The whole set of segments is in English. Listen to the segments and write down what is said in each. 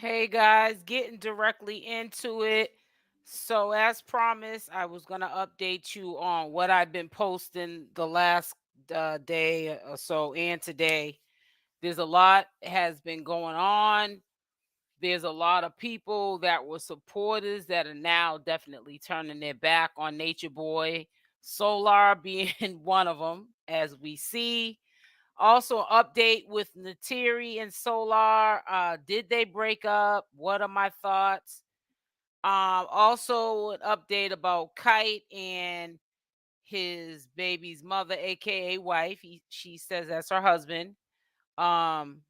Hey guys, getting directly into it. So, as promised, I was going to update you on what I've been posting the last day or so and today. There's a lot has been going on. There's a lot of people that were supporters that are now definitely turning their back on Nature Boy. Solar being one of them, as we see. Also, update with Natiri and Solar. Did they break up? What are my thoughts? Also, an update about Kite and his baby's mother, aka wife. She says that's her husband. Um,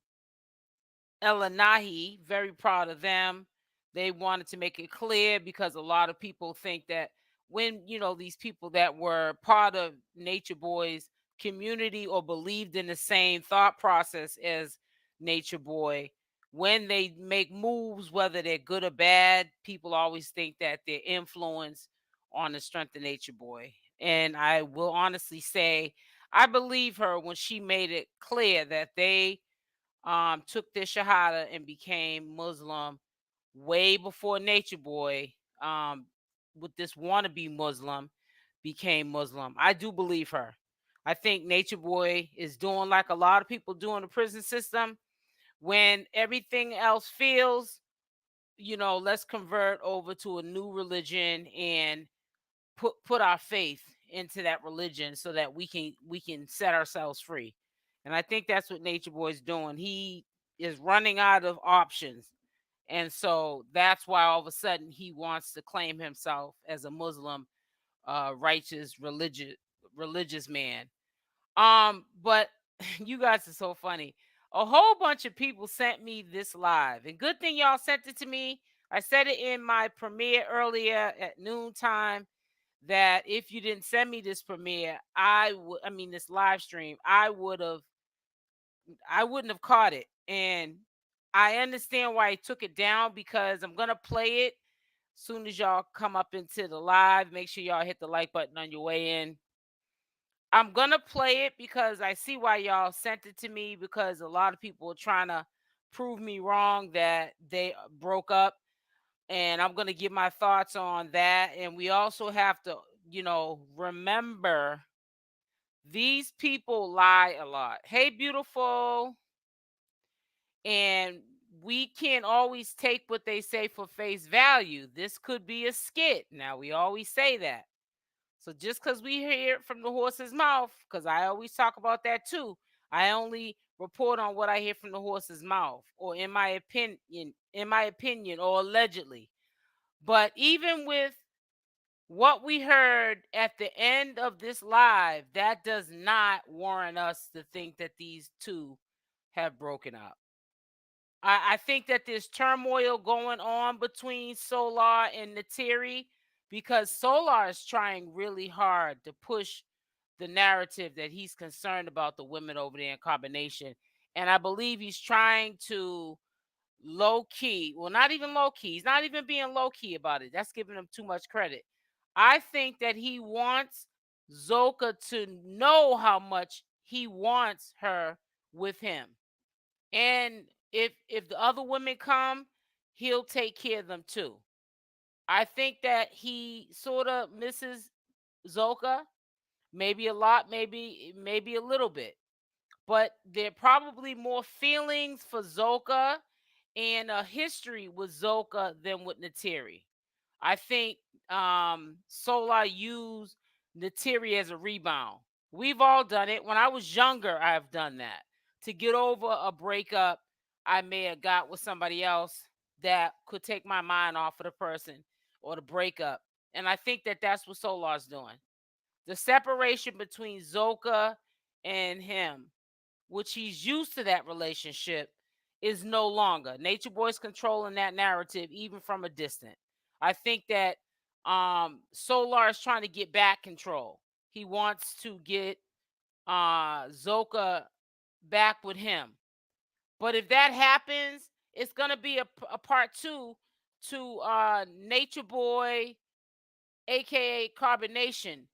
Ella Nahi, very proud of them. They wanted to make it clear because a lot of people think that when, these people that were part of Nature Boy's community or believed in the same thought process as Nature Boy, when they make moves, whether they're good or bad, people always think that they're influenced on the strength of Nature Boy. And I will honestly say, I believe her when she made it clear that they took their shahada and became Muslim way before Nature Boy, with this wannabe Muslim, became Muslim. I do believe her. I think Nature Boy is doing like a lot of people do in the prison system. When everything else fails, let's convert over to a new religion and put our faith into that religion so that we can set ourselves free. And I think that's what Nature Boy's doing. He is running out of options. And so that's why all of a sudden he wants to claim himself as a Muslim, righteous, religious man. But you guys are so funny. A whole bunch of people sent me this live, and good thing y'all sent it to me. I said it in my premiere earlier at noontime that if you didn't send me this premiere, I mean this live stream, I wouldn't have caught it. And I understand why he took it down because I'm gonna play it soon as y'all come up into the live. Make sure y'all hit the like button on your way in. I'm gonna play it because I see why y'all sent it to me because a lot of people are trying to prove me wrong that they broke up, and I'm gonna give my thoughts on that. And we also have to, remember these people lie a lot. Hey, beautiful. And we can't always take what they say for face value. This could be a skit. Now, we always say that. So just because we hear it from the horse's mouth, because I always talk about that too, I only report on what I hear from the horse's mouth, or in my opinion, or allegedly. But even with what we heard at the end of this live, that does not warrant us to think that these two have broken up. I think that there's turmoil going on between Solar and Nateri because Solar is trying really hard to push the narrative that he's concerned about the women over there in combination. And I believe he's trying to low key, well, not even low key, he's not even being low key about it. That's giving him too much credit. I think that he wants Zoka to know how much he wants her with him. And if the other women come, he'll take care of them too. I think that he sort of misses Zoka, maybe a lot, maybe a little bit. But there are probably more feelings for Zoka and a history with Zoka than with Nateri. I think Solar used Nateri as a rebound. We've all done it. When I was younger, I've done that. To get over a breakup I may have got with somebody else that could take my mind off of the person or the breakup. And I think that that's what Solar's doing. The separation between Zoka and him, which he's used to that relationship, is no longer. Nature Boy's controlling that narrative even from a distance. I think that Solar is trying to get back control. He wants to get Zoka back with him. But if that happens, it's gonna be a part two to Nature Boy, aka Carbonation,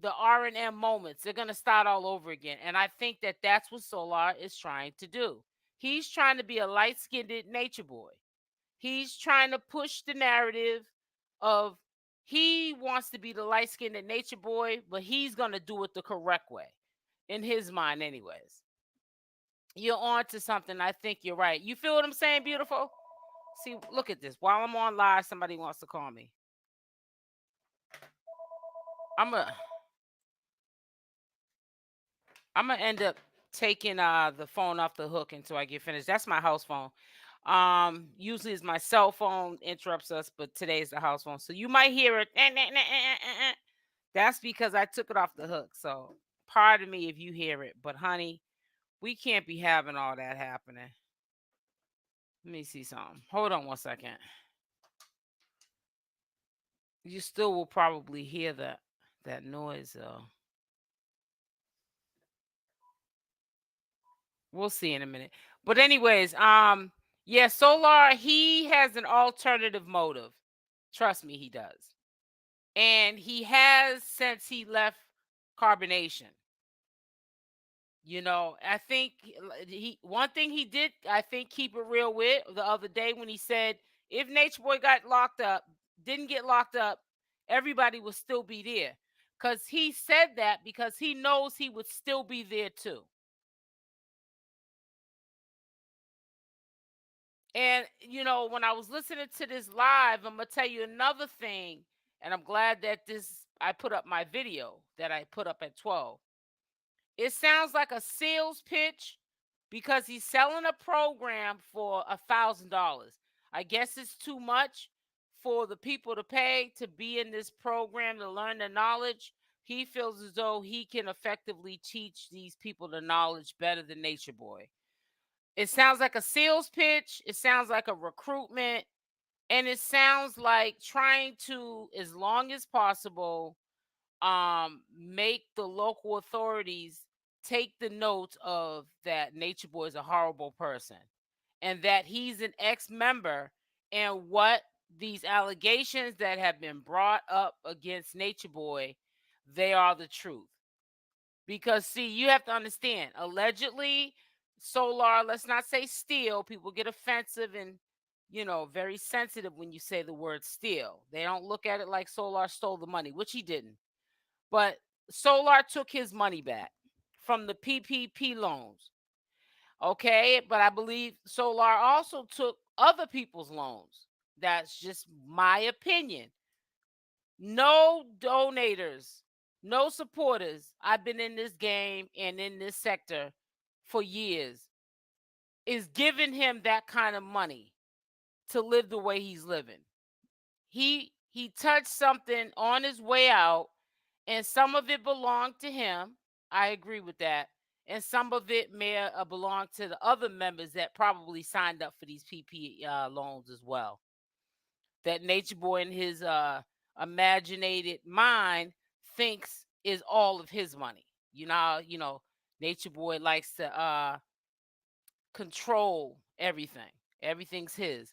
the R&M moments. They're gonna start all over again, and I think that that's what Solar is trying to do. He's trying to be a light-skinned Nature Boy. He's trying to push the narrative of he wants to be the light-skinned nature boy, but he's going to do it the correct way in his mind anyways. You're on to something. I think you're right. You feel what I'm saying, beautiful? See, look at this. While I'm on live, somebody wants to call me. I'm gonna end up taking the phone off the hook until I get finished. That's my house phone. Usually it's my cell phone interrupts us, but today's the house phone. So you might hear it. That's because I took it off the hook. So pardon me if you hear it, but honey, we can't be having all that happening. Let me see something. Hold on 1 second. You still will probably hear that noise though. We'll see in a minute. But anyways, yeah, Solar, he has an alternative motive. Trust me, he does. And he has since he left Carbonation. You know, I think one thing he did, I think, keep it real with the other day when he said if Nature Boy got locked up, didn't get locked up, everybody would still be there. Because he said that because he knows he would still be there too. And, you know, when I was listening to this live, I'm going to tell you another thing. And I'm glad that I put up my video that I put up at 12. It sounds like a sales pitch because he's selling a program for $1,000. I guess it's too much for the people to pay to be in this program to learn the knowledge. He feels as though he can effectively teach these people the knowledge better than Nature Boy. It sounds like a sales pitch. It sounds like a recruitment. And it sounds like trying to, as long as possible, make the local authorities take the note of that Nature Boy is a horrible person and that he's an ex-member, and what these allegations that have been brought up against Nature Boy, they are the truth. Because see, you have to understand, allegedly, Solar, let's not say steal, people get offensive and, you know, very sensitive when you say the word steal. They don't look at it like Solar stole the money, which he didn't. But Solar took his money back from the PPP loans. Okay, but I believe Solar also took other people's loans. That's just my opinion. No donators, no supporters. I've been in this game and in this sector for years. Is giving him that kind of money to live the way he's living. He touched something on his way out, and some of it belonged to him. I agree with that. And some of it may belong to the other members that probably signed up for these PP loans as well. That Nature Boy in his imaginated mind thinks is all of his money. You know, Nature Boy likes to control everything. Everything's his.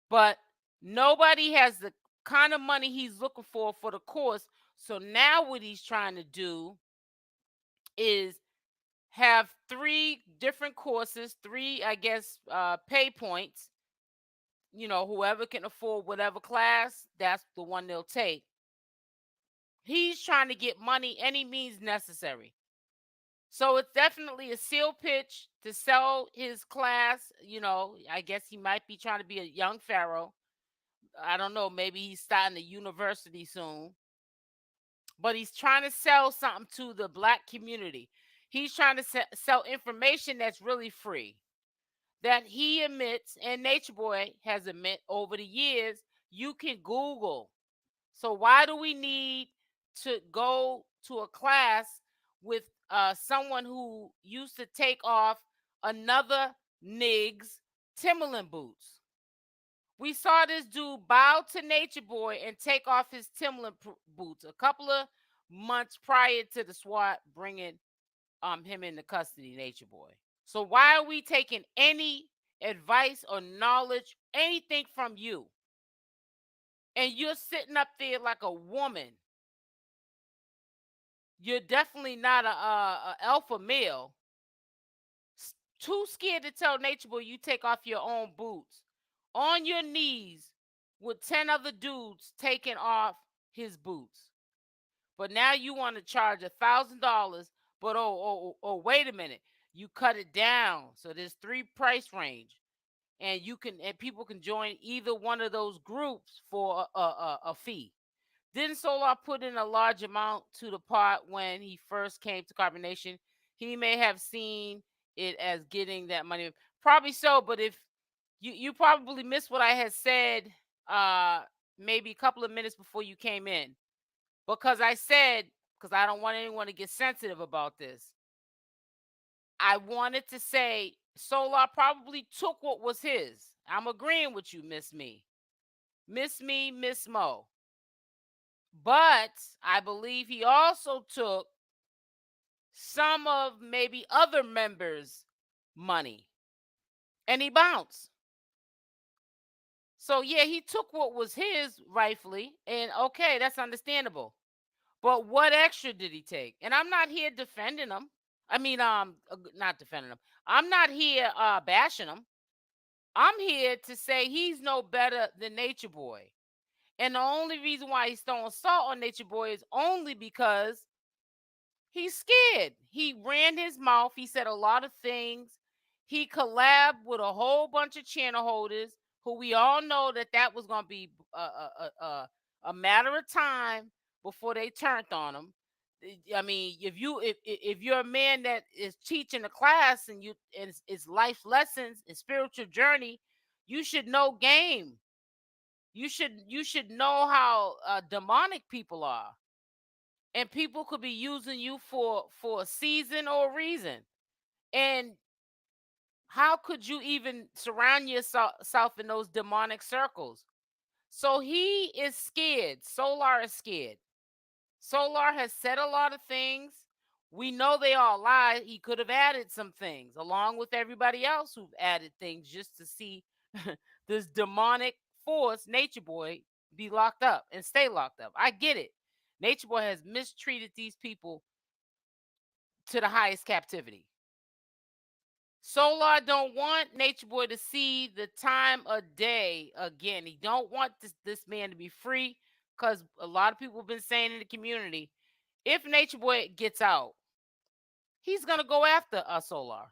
But nobody has the kind of money he's looking for the course. So now what he's trying to do is have 3 different courses, 3, I guess, pay points. You know, whoever can afford whatever class, that's the one they'll take. He's trying to get money any means necessary. So it's definitely a seal pitch to sell his class. You know, I guess he might be trying to be a young pharaoh. I don't know. Maybe he's starting a university soon. But he's trying to sell something to the black community. He's trying to sell information that's really free. That he admits, and Nature Boy has admit over the years, you can Google. So why do we need to go to a class with someone who used to take off another nig's Timberland boots? We saw this dude bow to Nature Boy and take off his Timberland boots a couple of months prior to the SWAT bringing him into custody, Nature Boy. So why are we taking any advice or knowledge, anything from you? And you're sitting up there like a woman. You're definitely not a alpha male. Too scared to tell Nature Boy you take off your own boots on your knees with 10 other dudes taking off his boots. But now you want to charge $1,000. But wait a minute. You cut it down. So there's 3 price range. And people can join either one of those groups for a fee. Didn't Solar put in a large amount to the pot when he first came to Carbonation? He may have seen it as getting that money. Probably so, but if you probably missed what I had said maybe a couple of minutes before you came in. Because I said, because I don't want anyone to get sensitive about this. I wanted to say Solar probably took what was his. I'm agreeing with you, Miss Me, Miss Mo. But I believe he also took some of maybe other members' money. And he bounced. So yeah, he took what was his rightfully. And okay, that's understandable. But what extra did he take? And I'm not here defending him. I mean, not defending him. I'm not here bashing him. I'm here to say he's no better than Nature Boy. And the only reason why he's throwing salt on Nature Boy is only because he's scared. He ran his mouth. He said a lot of things. He collabed with a whole bunch of channel holders who we all know that was going to be a matter of time before they turned on him. I mean, if you're a man that is teaching a class and it's life lessons and spiritual journey, you should know game. You should know how demonic people are, and people could be using you for a season or a reason. And how could you even surround yourself in those demonic circles? So he is scared. Solar is scared. Solar has said a lot of things. We know they all lie. He could have added some things along with everybody else who've added things just to see this demonic force, Nature Boy, be locked up and stay locked up. I get it. Nature Boy has mistreated these people to the highest captivity. Solar don't want Nature Boy to see the time of day again. He don't want this man to be free, because a lot of people have been saying in the community, if Nature Boy gets out, he's gonna go after Solar.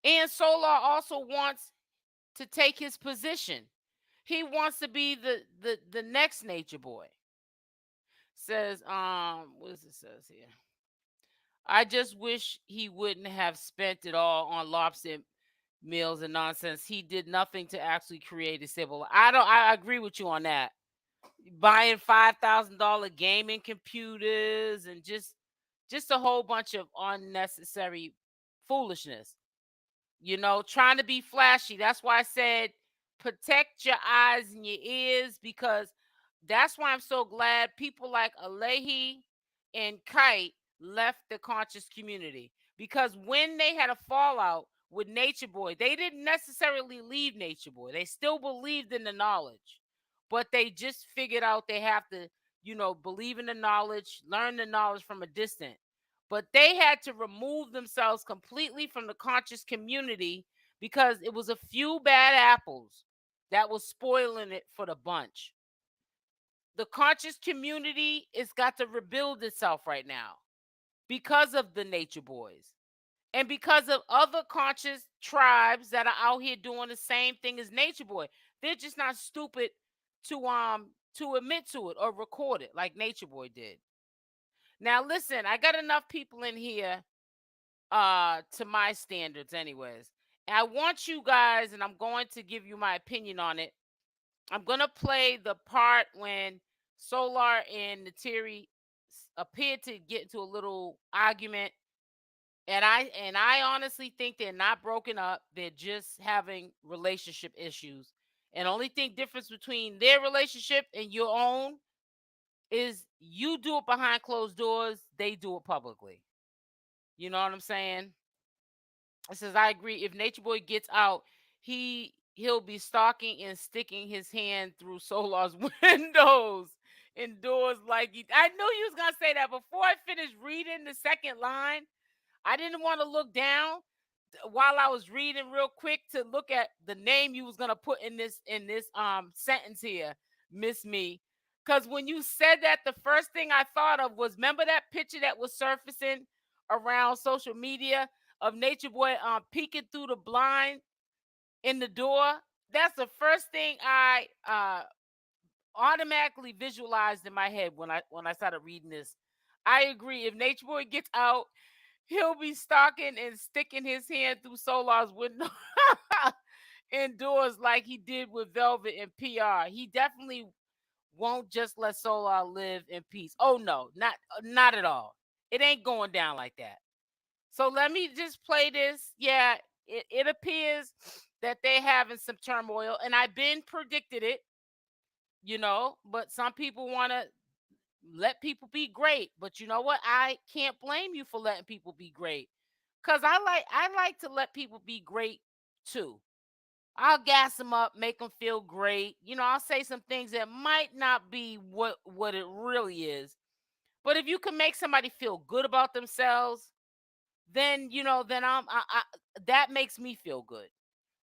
And Solar also wants to take his position. He wants to be the next Nature Boy. Says, what does it says here? I just wish he wouldn't have spent it all on lobster meals and nonsense. He did nothing to actually create a stable. I agree with you on that. Buying $5,000 gaming computers and just a whole bunch of unnecessary foolishness. You know, trying to be flashy. That's why I said protect your eyes and your ears, because that's why I'm so glad people like Alehi and Kite left the conscious community, because when they had a fallout with Nature Boy, they didn't necessarily leave Nature Boy. They still believed in the knowledge, but they just figured out they have to, believe in the knowledge, learn the knowledge from a distance. But they had to remove themselves completely from the conscious community because it was a few bad apples that was spoiling it for the bunch. The conscious community is got to rebuild itself right now because of the Nature Boys and because of other conscious tribes that are out here doing the same thing as Nature Boy. They're just not stupid to admit to it or record it like Nature Boy did. Now listen, I got enough people in here to my standards anyways. And I want you guys, and I'm going to give you my opinion on it. I'm going to play the part when Solar and Nateri appeared to get into a little argument. And I honestly think they're not broken up. They're just having relationship issues. And the only thing difference between their relationship and your own is you do it behind closed doors, they do it publicly. You know what I'm saying? It says, I agree. If Nature Boy gets out, he'll be stalking and sticking his hand through Solar's windows and doors like I knew you was gonna say that. Before I finished reading the second line, I didn't want to look down while I was reading real quick to look at the name you was gonna put in this sentence here, Miss Me. Because when you said that, the first thing I thought of was, remember that picture that was surfacing around social media of Natureboy peeking through the blind in the door? That's the first thing I automatically visualized in my head when I started reading this. I agree. If Natureboy gets out, he'll be stalking and sticking his hand through Solar's window indoors like he did with Velvet and PR. He definitely won't just let Solar live in peace. Oh no, not at all. It ain't going down like that. So let me just play this. Yeah, it appears that they having some turmoil, and I've been predicted it, but some people want to let people be great. But you know what? I can't blame you for letting people be great. Cause I like to let people be great too. I'll gas them up, make them feel great. I'll say some things that might not be what it really is. But if you can make somebody feel good about themselves, then that makes me feel good.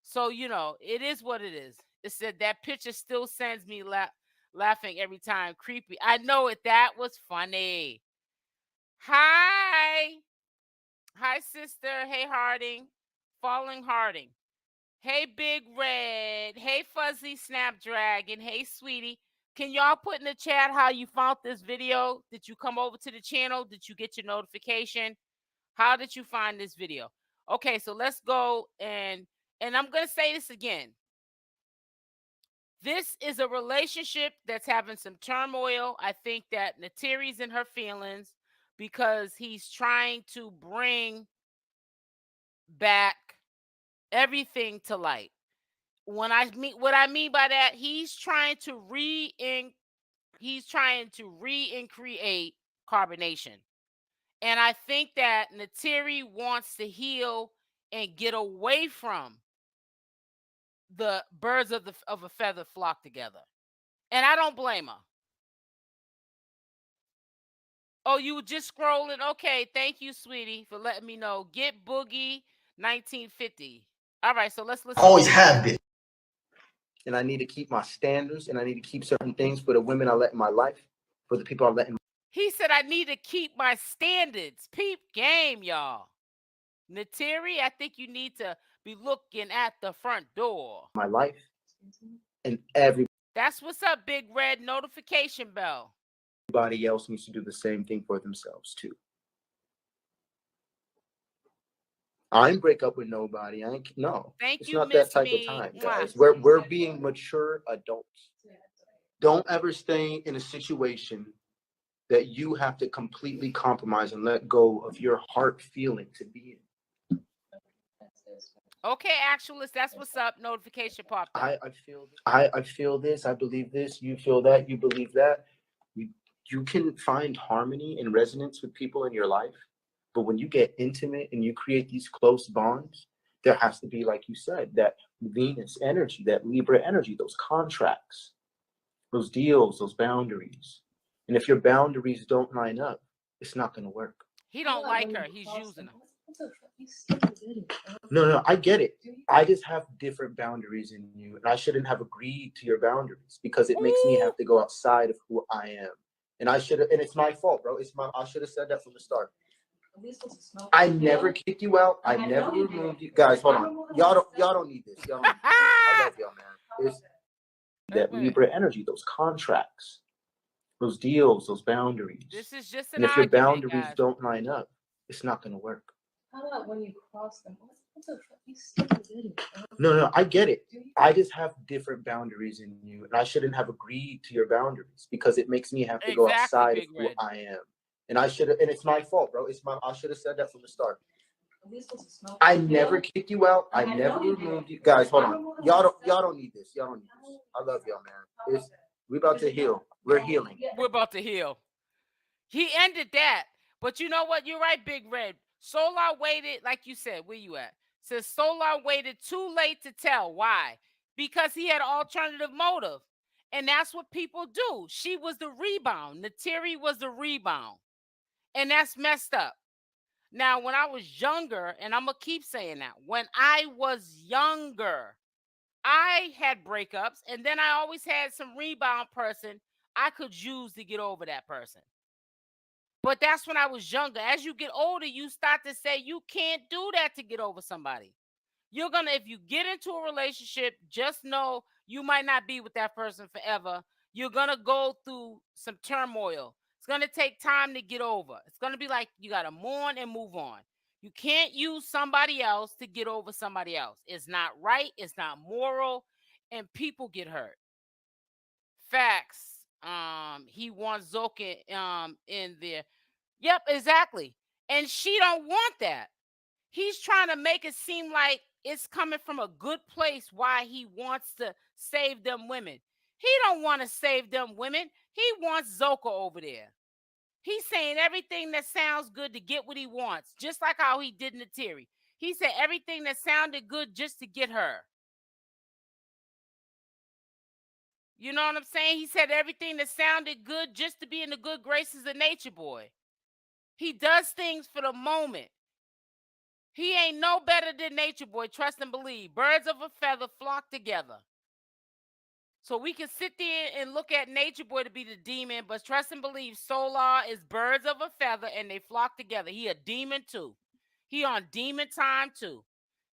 So it is what it is. It said that picture still sends me laughing every time. Creepy. I know it. That was funny. Hi. Hi, sister. Hey, Harding. Falling Harding. Hey, Big Red. Hey, Fuzzy Snapdragon. Hey, Sweetie. Can y'all put in the chat how you found this video? Did you come over to the channel? Did you get your notification? How did you find this video? Okay, so let's go and I'm going to say this again. This is a relationship that's having some turmoil. I think that Ntiri's in her feelings because he's trying to bring back everything to light. What I mean by that, he's trying to recreate carbonation. And I think that Ntiri wants to heal and get away from the birds of a feather flock together. And I don't blame her. Oh, you were just scrolling? Okay, thank you, sweetie, for letting me know. Get Boogie 1950. All right, so let's listen. Always have been. And I need to keep my standards, and I need to keep certain things for the women I let in my life, for the people I let in. He said I need to keep my standards. Peep game, y'all. Ntiri, I think you need to be looking at the front door. My life and every. That's what's up, Big Red notification bell. Everybody else needs to do the same thing for themselves too. I ain't break up with nobody. No. Thank it's you, not Miss that type Me. of time, guys. We're being mature adults. Don't ever stay in a situation that you have to completely compromise and let go of your heart feeling to be in. Okay, actualist, that's what's up. Notification popped up. I feel this. I believe this. You feel that. You believe that. You can find harmony and resonance with people in your life, but when you get intimate and you create these close bonds, there has to be, like you said, that Venus energy, that Libra energy, those contracts, those deals, those boundaries. And if your boundaries don't line up, it's not going to work. He don't like her. He's using her. No, I get it. I just have different boundaries in you, and I shouldn't have agreed to your boundaries because it makes me have to go outside of who I am. And I should have, and it's my fault, bro. I should have said that from the start. I never kicked you out. I never removed you. Guys, hold on. Y'all don't need this. Y'all don't need this. I love y'all, man. It's that Libra energy, those contracts, those deals, those boundaries. This is just an argument, if your boundaries don't line up, it's not going to work. How about when you cross them? What the fuck? You stupid idiot. No, I get it. I just have different boundaries in you, and I shouldn't have agreed to your boundaries because it makes me have to go outside of who I am. And I should have, and it's my fault, bro. I should have said that from the start. I never kicked you out. I never removed you. Guys, hold on. Y'all don't need this. Y'all don't need this. I love y'all, man. We're about to heal. We're healing. We're about to heal. He ended that. But you know what? You're right, Big Red. Solar waited, like you said, where you at? Says Solar waited too late to tell. Why? Because he had alternative motive. And that's what people do. She was the rebound. Ntiri was the rebound. And that's messed up. Now, when I was younger, and I'm gonna keep saying that, when I was younger, I had breakups, and then I always had some rebound person I could use to get over that person. But that's when I was younger. As you get older, you start to say you can't do that to get over somebody. You're gonna, if you get into a relationship, just know you might not be with that person forever. You're gonna go through some turmoil. It's gonna take time to get over. It's gonna be like you gotta mourn and move on. You can't use somebody else to get over somebody else. It's not right, it's not moral, and people get hurt. Facts. He wants Zoka in there. Yep, exactly. And she don't want that. He's trying to make it seem like it's coming from a good place why he wants to save them women. He don't want to save them women. He wants Zoka over there. He's saying everything that sounds good to get what he wants, just like how he did Nateri. He said everything that sounded good just to get her. You know what I'm saying? He said everything that sounded good just to be in the good graces of Nature Boy. He does things for the moment. He ain't no better than Nature Boy. Trust and believe. Birds of a feather flock together. So we can sit there and look at Nature Boy to be the demon, but trust and believe Solar is birds of a feather and they flock together. He a demon too. He on demon time too.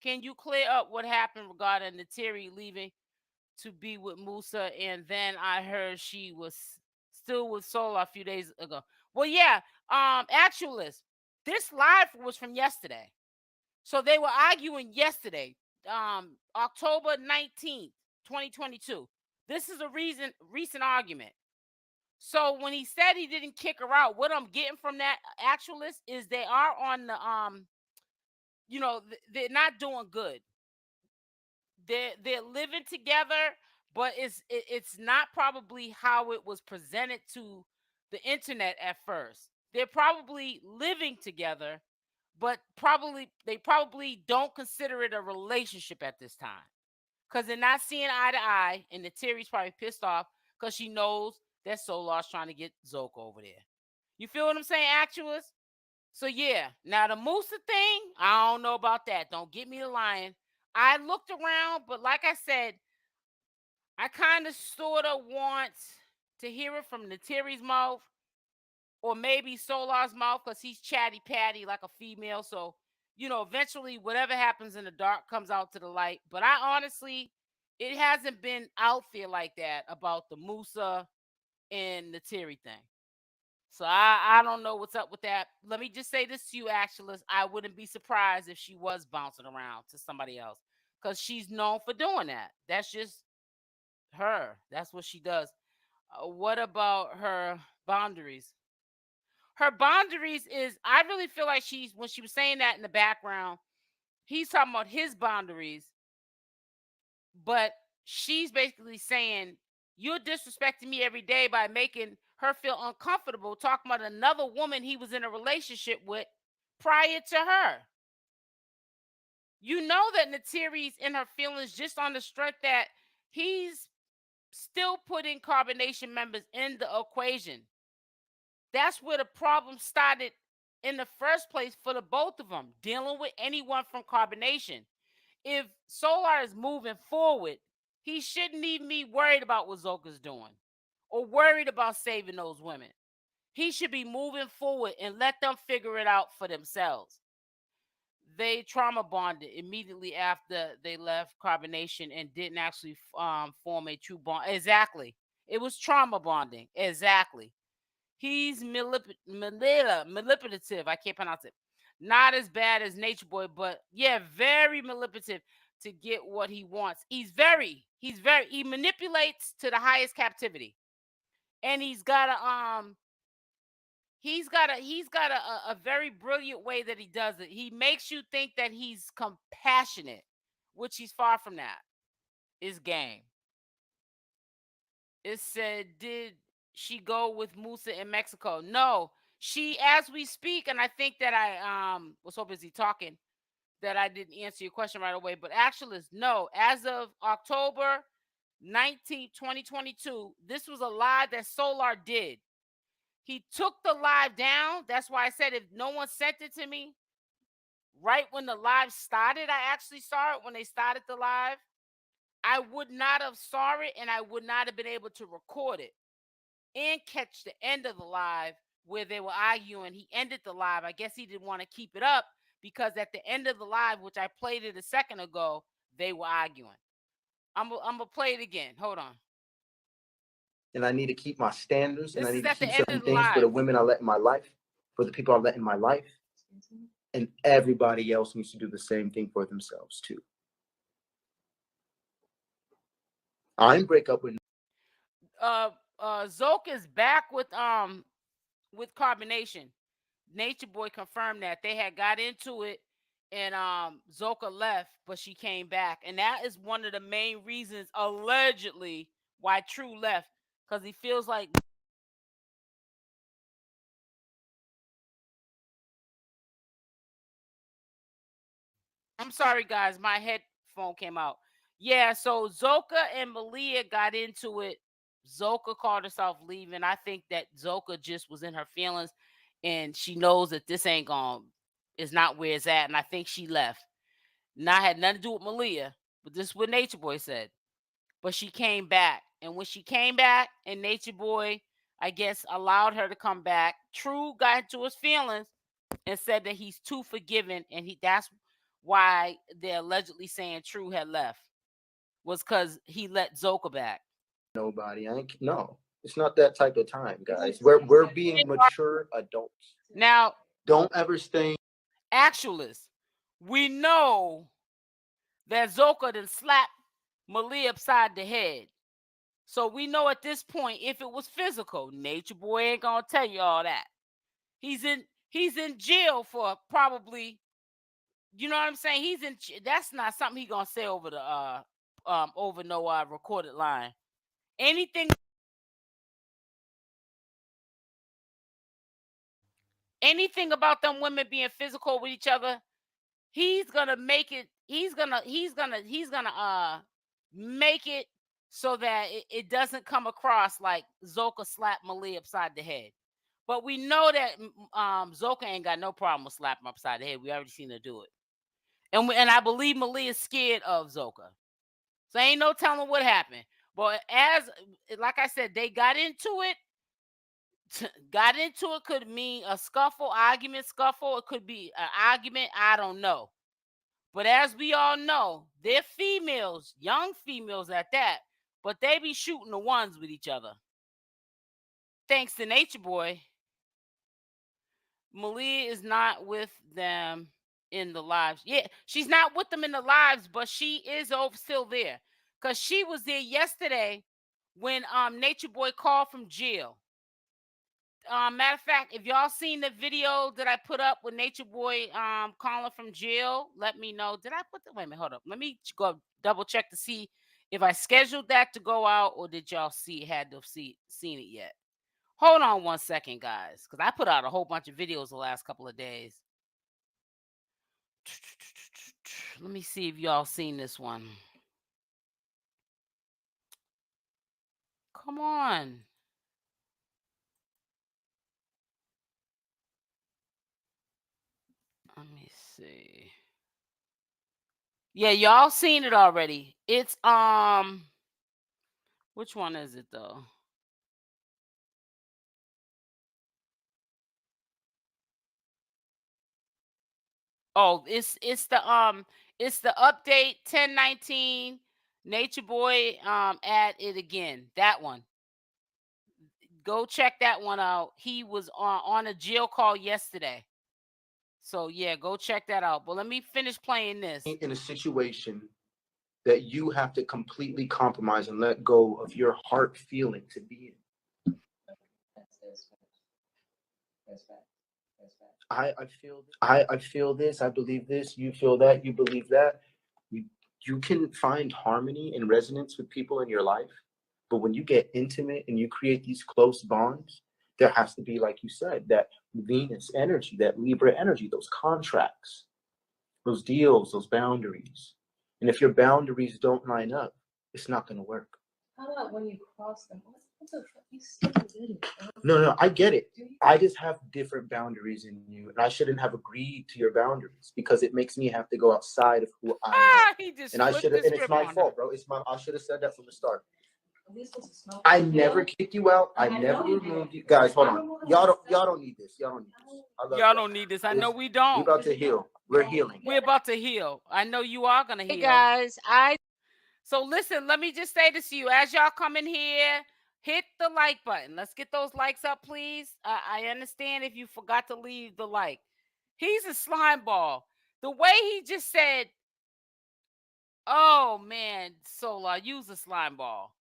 Can you clear up what happened regarding Nateri leaving to be with Musa? And then I heard she was still with Solar a few days ago. Well, yeah. Actualist, this live was from yesterday. So they were arguing yesterday, October 19th, 2022. This is a recent argument. So when he said he didn't kick her out, what I'm getting from that actualist is they are on the they're not doing good. They're living together, but it's not probably how it was presented to the internet at first. They're probably living together, but they probably don't consider it a relationship at this time because they're not seeing eye to eye, and the Terry's probably pissed off because she knows that Solar's trying to get Zoka over there. You feel what I'm saying, actuals? So yeah, now the Musa thing, I don't know about that. Don't get me the lying. I looked around, but like I said, I kind of sort of want to hear it from the Terry's mouth or maybe Solar's mouth because he's chatty patty like a female. So, eventually whatever happens in the dark comes out to the light. But I honestly, it hasn't been out there like that about the Musa and the Terry thing. So I don't know what's up with that. Let me just say this to you, actualists. I wouldn't be surprised if she was bouncing around to somebody else because she's known for doing that. That's just her. That's what she does. What about her boundaries? Her boundaries is I really feel like when she was saying that in the background, he's talking about his boundaries, but she's basically saying you're disrespecting me every day by making her feel uncomfortable talking about another woman he was in a relationship with prior to her. You know that Natiri's in her feelings just on the strength that he's still putting Carbonation members in the equation. That's where the problem started in the first place for the both of them, dealing with anyone from Carbonation. If Solar is moving forward, he shouldn't even be worried about what Zoka's doing or worried about saving those women. He should be moving forward and let them figure it out for themselves. They trauma bonded immediately after they left Carbonation and didn't actually form a true bond. Exactly. It was trauma bonding. Exactly. He's manipulative. I can't pronounce it. Not as bad as Nature Boy, but yeah, very manipulative to get what he wants. He manipulates to the highest captivity. And he's got a very brilliant way that he does it. He makes you think that he's compassionate, which he's far from that. It's game. It said, did she go with Musa in Mexico? No, she, as we speak, and I think that I was so busy talking that I didn't answer your question right away. But actually, no, as of October 19th, 2022, this was a live that Solar did. He took the live down. That's why I said if no one sent it to me, right when the live started, I actually saw it when they started the live. I would not have saw it, and I would not have been able to record it and catch the end of the live where they were arguing. He ended the live. I guess he didn't want to keep it up because at the end of the live, which I played it a second ago, they were arguing. I'm gonna play it again. Hold on. And I need to keep my standards, and I This need is to at the keep end certain of the things for the live. women I let in my life, for the people I let in my life, and everybody else needs to do the same thing for themselves too. I ain't break up with. Zoka is back with Carbonation. Natureboy confirmed that they had got into it, and Zoka left, but she came back, and that is one of the main reasons, allegedly, why True left, because he feels like. I'm sorry, guys, my headphone came out. Yeah, so Zoka and Malia got into it. Zoka called herself leaving. I think that Zoka just was in her feelings, and she knows that this ain't is not where it's at, and I think she left. Not had nothing to do with Malia, but this is what Natureboy said. But she came back, and when she came back, and Natureboy, I guess, allowed her to come back, True got into his feelings and said that he's too forgiving, and that's why they're allegedly saying True had left, was because he let Zoka back. Nobody. No. It's not that type of time, guys. We're being mature adults. Now, don't ever stay. Actualists, we know that Zoka done slapped Malia upside the head. So we know at this point, if it was physical, Natureboy ain't gonna tell you all that. He's in jail for probably, you know what I'm saying? That's not something he gonna say over the over no recorded line. Anything about them women being physical with each other, he's gonna make it. He's gonna make it so that it doesn't come across like Zoka slapped Malia upside the head. But we know that Zoka ain't got no problem with slapping upside the head. We already seen her do it, and I believe Malia's scared of Zoka. So ain't no telling what happened. But like I said, they got into it. Got into it could mean a argument. It could be an argument. I don't know. But as we all know, they're females, young females at that. But they be shooting the ones with each other. Thanks to Natureboy, Malia is not with them in the lives. Yeah, she's not with them in the lives, but she is still there. Because she was there yesterday when Natureboy called from jail. Matter of fact, if y'all seen the video that I put up with Natureboy calling from jail, let me know. Did I put the wait a minute, hold up. Let me go double check to see if I scheduled that to go out, or did y'all had to have seen it yet? Hold on one second, guys, because I put out a whole bunch of videos the last couple of days. Let me see if y'all seen this one. Come on. Let me see. Yeah, y'all seen it already. It's which one is it though? Oh, it's the update 1019 Natureboy at it again. That one. Go check that one out. He was on a jail call yesterday. So yeah, go check that out. But let me finish playing this. In a situation that you have to completely compromise and let go of your heart feeling to be in. I feel this, I believe this, you feel that, you believe that. You can find harmony and resonance with people in your life, but when you get intimate and you create these close bonds, there has to be, like you said, that Venus energy, that Libra energy, those contracts, those deals, those boundaries. And if your boundaries don't line up, it's not going to work. How about when you cross them? What the fuck? You stupid idiot. No, I get it. I just have different boundaries in you, and I shouldn't have agreed to your boundaries because it makes me have to go outside of who I am. He just And I flipped should the have, and it's script my on fault, her. bro. I should have said that from the start. At least it's a smoke. I never kicked you out. I never removed you. Guys, hold on. Y'all don't need this. Y'all don't need this. I love Y'all don't need this. I know we don't. We're about to heal. We're healing. We're about to heal. I know you are gonna heal. Hey guys, So listen, let me just say this to you. As y'all come in here, hit the like button. Let's get those likes up, please. I understand if you forgot to leave the like. He's a slime ball. The way he just said, oh man, Sola, use a slime ball.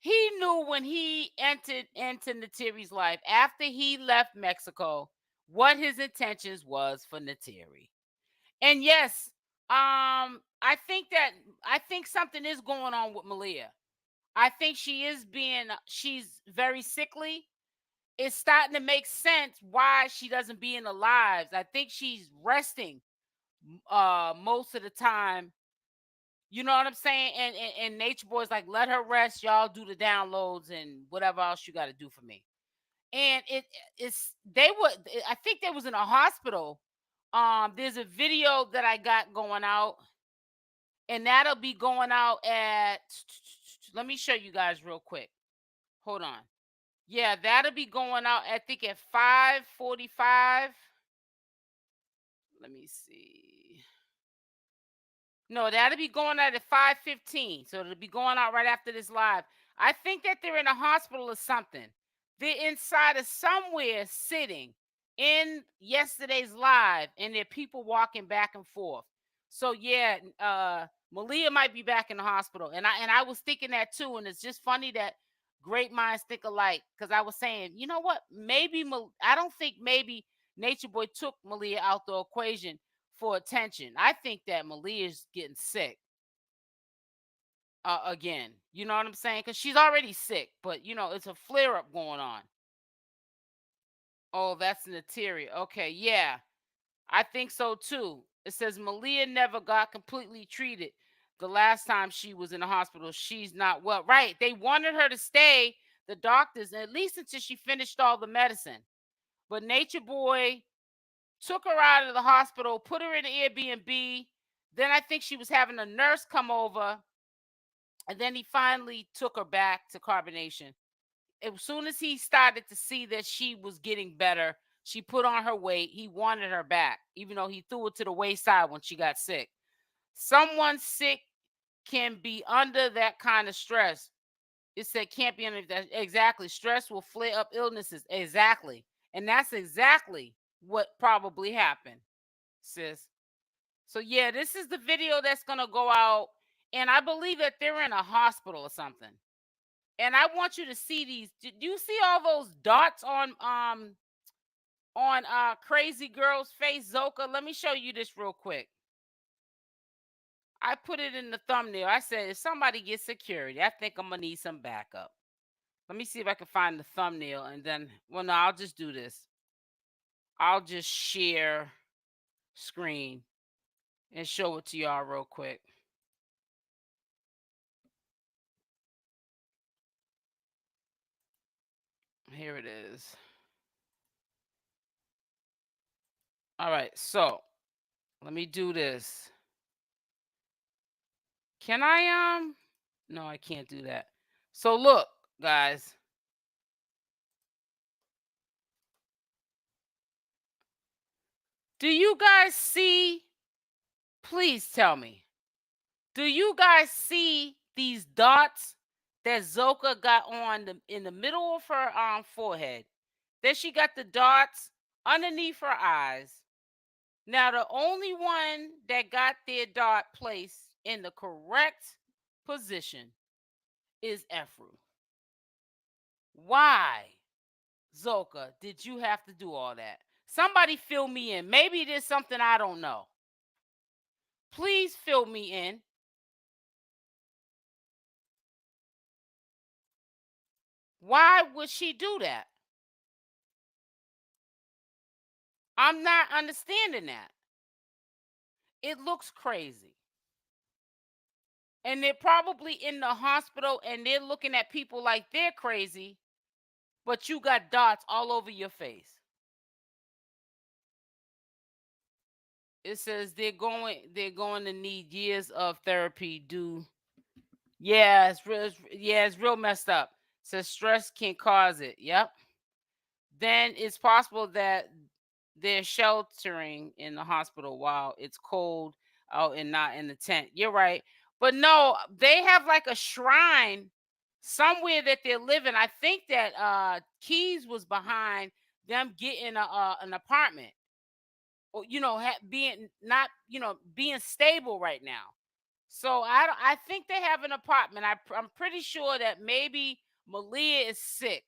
He knew when he entered into Natiri's life after he left Mexico what his intentions was for Natiri. And yes, I think something is going on with Malia. I think she's very sickly. It's starting to make sense why she doesn't be in the lives. I think she's resting most of the time. You know what I'm saying? And Nature Boy's like, let her rest. Y'all do the downloads and whatever else you got to do for me. And I think they was in a hospital. There's a video that I got going out, and that'll be going out at, let me show you guys real quick. Hold on. Yeah, that'll be going out, I think, at 5:45. Let me see. No, that'll be going out at 5:15. So it'll be going out right after this live. I think that they're in a hospital or something. They're inside of somewhere sitting in yesterday's live, and there are people walking back and forth. So yeah, Malia might be back in the hospital. And I was thinking that too. And it's just funny that great minds think alike. Because I was saying, you know what? Maybe I don't think maybe Nature Boy took Malia out the equation for attention. I think that Malia's getting sick again. You know what I'm saying? Because she's already sick, but you know, it's a flare up going on. Oh, that's Natiri. Okay, yeah, I think so too. It says Malia never got completely treated the last time she was in the hospital. She's not well. Right. They wanted her to stay, the doctors, at least until she finished all the medicine. But Nature Boy took her out of the hospital, put her in an Airbnb. Then I think she was having a nurse come over. And then he finally took her back to carbonation. As soon as he started to see that she was getting better, she put on her weight. He wanted her back, even though he threw it to the wayside when she got sick. Someone sick can be under that kind of stress. It said can't be under that. Exactly. Stress will flare up illnesses. Exactly. And that's exactly what probably happened, sis. So yeah, this is the video that's gonna go out, and I believe that they're in a hospital or something. And I want you to see these. Do you see all those dots on Crazy Girl's face, Zoka? Let me show you this real quick. I put it in the thumbnail. I said, if somebody gets security, I think I'm gonna need some backup. Let me see if I can find the thumbnail, and then, well, no, I'll just do this. I'll just share screen and show it to y'all real quick. Here it is. All right, so let me do this. Can I no, I can't do that. So look, guys. Do you guys see? Please tell me. Do you guys see these dots that Zoka got on in the middle of her forehead? Then she got the dots underneath her eyes. Now the only one that got their dot placed in the correct position is 𝗪𝗛. Why, Zoka, did you have to do all that? Somebody fill me in. Maybe there's something I don't know. Please fill me in. Why would she do that? I'm not understanding that. It looks crazy. and they're probably in the hospital and they're looking at people like they're crazy, but you got dots all over your face. It says they're going to need years of therapy due. Yeah, it's real messed up. It says stress can cause it. Yep. Then it's possible that they're sheltering in the hospital while it's cold out and not in the tent. You're right. But no, they have like a shrine somewhere that they're living. I think that Keys was behind them getting an apartment. Or, being not, being stable right now. So I think they have an apartment. I'm pretty sure that maybe Malia is sick,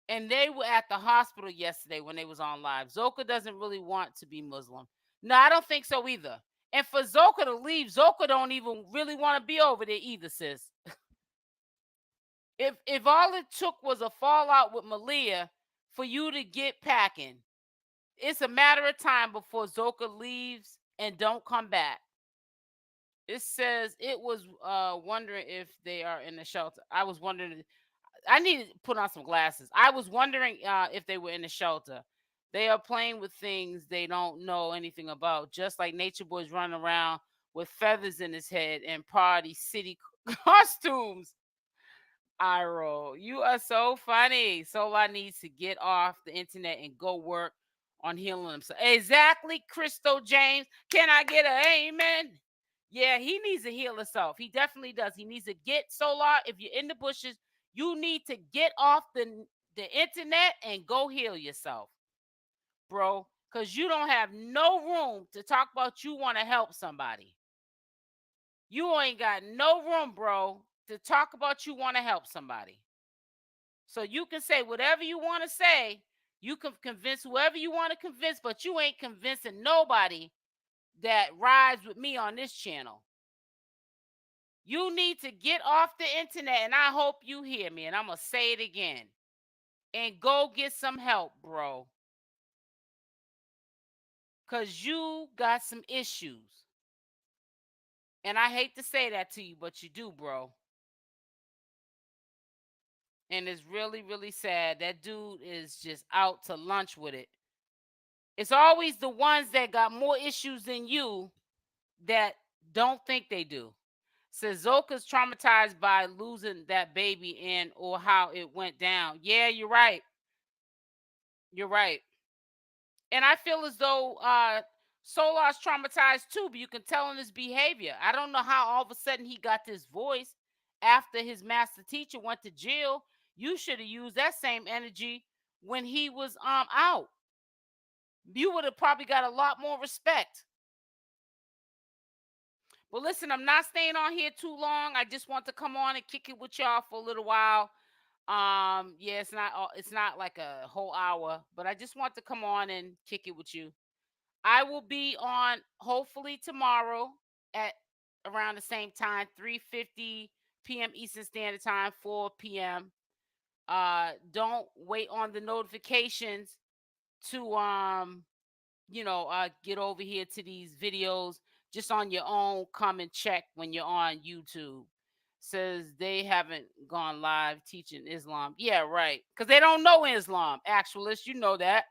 and they were at the hospital yesterday when they was on live. Zoka doesn't really want to be Muslim. No, I don't think so either. And for Zoka to leave, Zoka don't even really want to be over there either, sis. If all it took was a fallout with Malia for you to get packing, it's a matter of time before Zoka leaves and don't come back. It says it was wondering if they are in the shelter. I was wondering. I need to put on some glasses. I was wondering if they were in the shelter. They are playing with things they don't know anything about, just like Nature Boy's running around with feathers in his head and party city costumes. Iro, you are so funny. Solar needs to get off the internet and go work on healing himself. Exactly, Crystal James. Can I get an amen? Yeah, he needs to heal himself. He definitely does. He needs to get Solar. If you're in the bushes, you need to get off the internet and go heal yourself, bro. Because you don't have no room to talk about you want to help somebody. You ain't got no room, bro, to talk about you want to help somebody. So you can say whatever you want to say. You can convince whoever you want to convince, but you ain't convincing nobody that rides with me on this channel. You need to get off the internet, and I hope you hear me, and I'm going to say it again. And go get some help, bro. Because you got some issues. And I hate to say that to you, but you do, bro. And it's really, really sad. That dude is just out to lunch with it. It's always the ones that got more issues than you that don't think they do. Says Zoka's traumatized by losing that baby and or how it went down. Yeah, you're right. You're right. And I feel as though Solar's traumatized too, but you can tell in his behavior. I don't know how all of a sudden he got this voice after his master teacher went to jail. You should have used that same energy when he was out. You would have probably got a lot more respect. But listen, I'm not staying on here too long. I just want to come on and kick it with y'all for a little while. Yeah, it's not like a whole hour, but I just want to come on and kick it with you. I will be on hopefully tomorrow at around the same time, 3:50 p.m. Eastern Standard Time, 4 p.m. Don't wait on the notifications to get over here to these videos. Just on your own, come and check when you're on YouTube. Says they haven't gone live teaching Islam. Yeah, right. Because they don't know Islam. Actualist, you know that.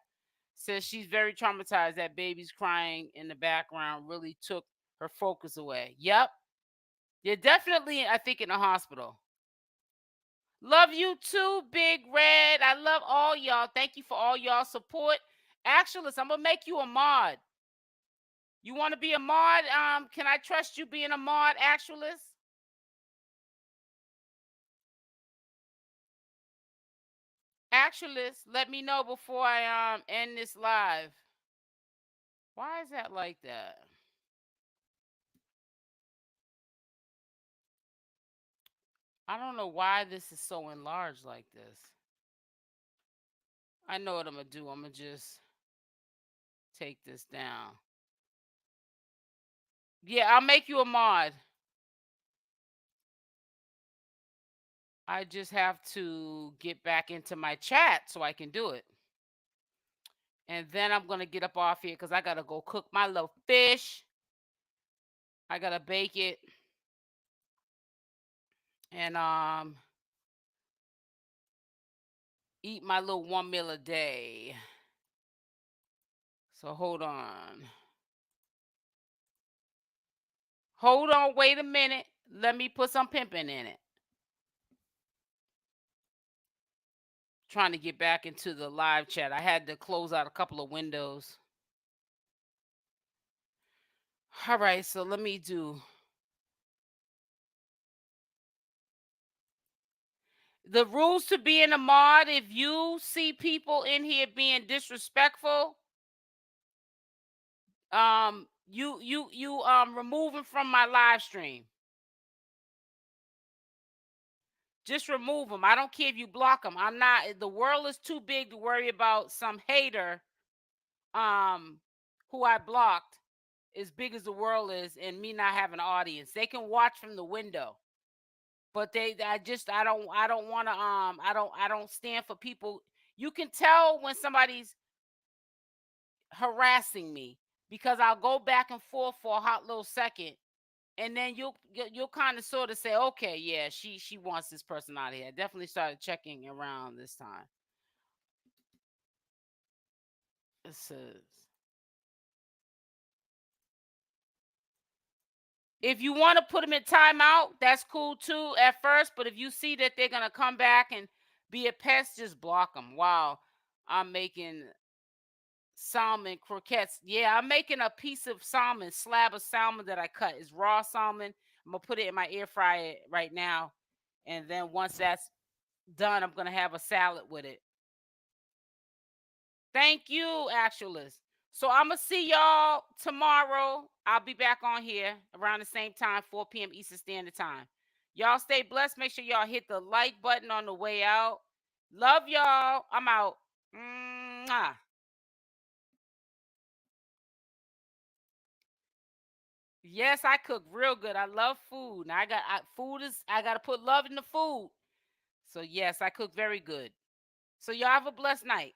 Says she's very traumatized. That baby's crying in the background really took her focus away. Yep. You're definitely, I think, in the hospital. Love you too, Big Red. I love all y'all. Thank you for all y'all support. Actualist, I'm gonna make you a mod. You want to be a mod? Can I trust you being a mod, Actualist? Actualist, let me know before I end this live. Why is that like that? I don't know why this is so enlarged like this. I know what I'm gonna do. I'm gonna just take this down. Yeah, I'll make you a mod. I just have to get back into my chat so I can do it. And then I'm gonna get up off here because I gotta go cook my little fish. I gotta bake it. and eat my little 1 meal a day. So hold on. Hold on, wait a minute. Let me put some pimping in it. Trying to get back into the live chat. I had to close out a couple of windows. All right, so let me do the rules to be in a mod. If you see people in here being disrespectful, you remove them from my live stream. Just remove them. I don't care if you block them. I'm not. The world is too big to worry about some hater, who I blocked, as big as the world is, and me not having an audience. They can watch from the window, but I don't want to. I don't stand for people. You can tell when somebody's harassing me because I'll go back and forth for a hot little second, and then you'll kind of sort of say, okay, yeah, she wants this person out of here. I definitely started checking around this time. It says, if you want to put them in timeout, that's cool too at first. But if you see that they're gonna come back and be a pest, just block them. Wow, I'm making salmon croquettes. Yeah, I'm making a piece of salmon, slab of salmon that I cut. It's raw salmon. I'm gonna put it in my air fryer right now, and then once that's done, I'm gonna have a salad with it. Thank you, Actualist. So I'm gonna see y'all tomorrow. I'll be back on here around the same time, 4 p.m. Eastern Standard Time. Y'all stay blessed. Make sure y'all hit the like button on the way out. Love y'all. I'm out. Mwah. Yes, I cook real good. I love food. Now I gotta put love in the food. So yes, I cook very good. So y'all have a blessed night.